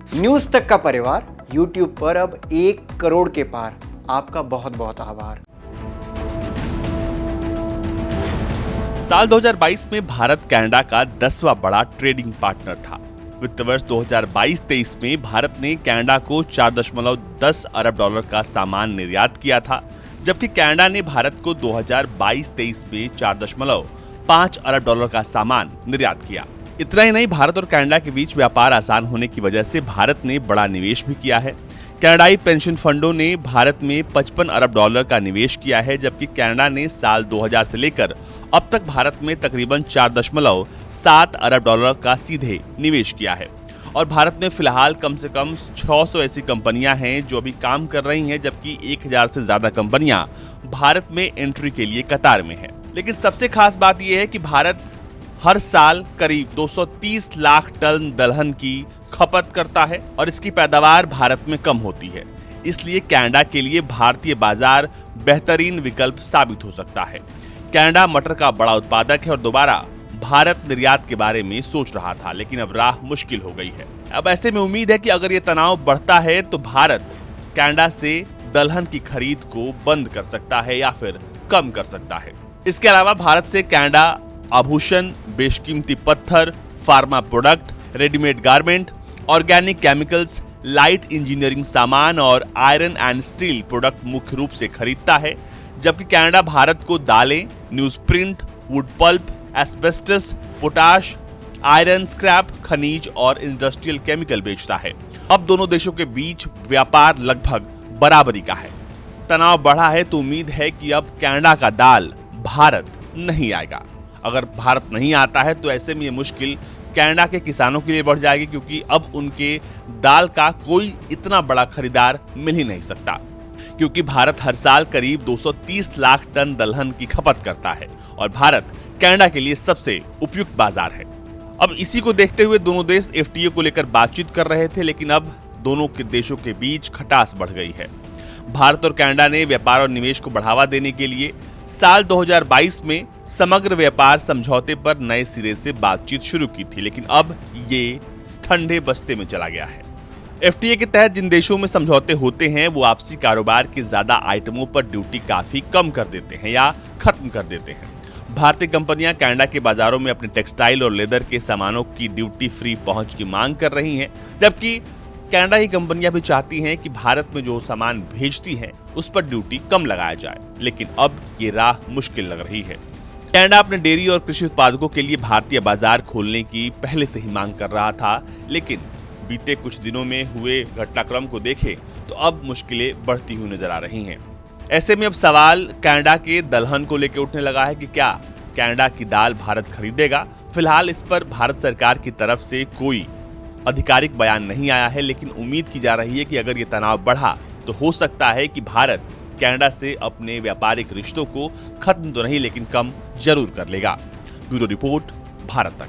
News तक का परिवार YouTube पर अब 1 करोड़ के पार। आपका बहुत बहुत आभार। साल 2022 में भारत कनाडा का 10वां बड़ा ट्रेडिंग पार्टनर था। वित्त वर्ष 2022-23 में भारत ने कनाडा को 4.10 अरब डॉलर का सामान निर्यात किया था, जबकि कनाडा ने भारत को 2022-23 में 4.5 अरब डॉलर का सामान निर्यात किया। इतना ही नहीं, भारत और कनाडा के बीच व्यापार आसान होने की वजह से भारत ने बड़ा निवेश भी किया है। कनाडाई पेंशन फंडों ने भारत में 55 अरब डॉलर का निवेश किया है, जबकि कनाडा ने साल 2000 से लेकर अब तक भारत में तकरीबन 4.7 अरब डॉलर का सीधे निवेश किया है। और भारत में फिलहाल कम से कम 600 ऐसी कंपनियां हैं जो अभी काम कर रही हैं, जबकि 1000 से ज्यादा कंपनियां भारत में एंट्री के लिए कतार में हैं। लेकिन सबसे खास बात यह है कि भारत हर साल करीब 230 लाख टन दलहन की खपत करता है और इसकी पैदावार भारत में कम होती है। इसलिए कनाडा के लिए भारतीय बाजार बेहतरीन विकल्प साबित हो सकता है। कनाडा मटर का बड़ा उत्पादक है और दोबारा भारत निर्यात के बारे में सोच रहा था, लेकिन अब राह मुश्किल हो गई है। अब ऐसे में उम्मीद है कि अगर ये तनाव बढ़ता है तो भारत कनाडा से दलहन की खरीद को बंद कर सकता है या फिर कम कर सकता है। इसके अलावा भारत से कनाडा आभूषण, बेशकीमती पत्थर, pharma product, readymade garment, organic chemicals, light engineering सामान और आयरन एंड स्टील प्रोडक्ट मुख्य रूप से खरीदता है, जबकि कनाडा भारत को दालें, news print, wood pulp, asbestos, potash, iron scrap, खनिज और इंडस्ट्रियल केमिकल बेचता है। अब दोनों देशों के बीच व्यापार लगभग बराबरी का है। तनाव बढ़ा है तो उम्मीद है कि अब कनाडा का दाल भारत नहीं आएगा। अगर भारत नहीं आता है तो ऐसे में ये मुश्किल कनाडा के किसानों के लिए बढ़ जाएगी, क्योंकि अब उनके दाल का कोई इतना बड़ा खरीदार मिल ही नहीं सकता, क्योंकि भारत हर साल करीब 230 लाख टन दलहन की खपत करता है और भारत कनाडा के लिए सबसे उपयुक्त बाजार है। अब इसी को देखते हुए दोनों देश एफटीए को लेकर बातचीत कर रहे थे, लेकिन अब दोनों के देशों के बीच खटास बढ़ गई है। भारत और कनाडा ने व्यापार और निवेश को बढ़ावा देने के लिए साल 2022 में समग्र व्यापार समझौते पर नए सिरे से बातचीत शुरू की थी, लेकिन अब ये ठंडे बस्ते में चला गया है। एफटीए के तहत जिन देशों में समझौते होते हैं वो आपसी कारोबार के ज्यादा आइटमों पर ड्यूटी काफी कम कर देते हैं या खत्म कर देते हैं। भारतीय कंपनियां कनाडा के बाजारों में अपने टेक्सटाइल और लेदर के सामानों की ड्यूटी फ्री पहुंच की मांग कर रही हैं, जबकि कनाडा की कंपनियां भी चाहती हैं कि भारत में जो सामान भेजती हैं उस पर ड्यूटी कम लगाया जाए, लेकिन अब ये राह मुश्किल लग रही है। कनाडा अपने डेयरी और कृषि उत्पादकों के लिए भारतीय बाजार खोलने की पहले से ही मांग कर रहा था, लेकिन बीते कुछ दिनों में हुए घटनाक्रम को देखें तो अब मुश्किलें बढ़ती हुई नजर आ रही हैं। ऐसे में अब सवाल कनाडा के दलहन को लेकर उठने लगा है कि क्या कनाडा की दाल भारत खरीदेगा। फिलहाल इस पर भारत सरकार की तरफ से कोई आधिकारिक बयान नहीं आया है, लेकिन उम्मीद की जा रही है कि अगर ये तनाव बढ़ा तो हो सकता है कि भारत कनाडा से अपने व्यापारिक रिश्तों को खत्म तो नहीं लेकिन कम जरूर कर लेगा। ब्यूरो रिपोर्ट, भारत तक।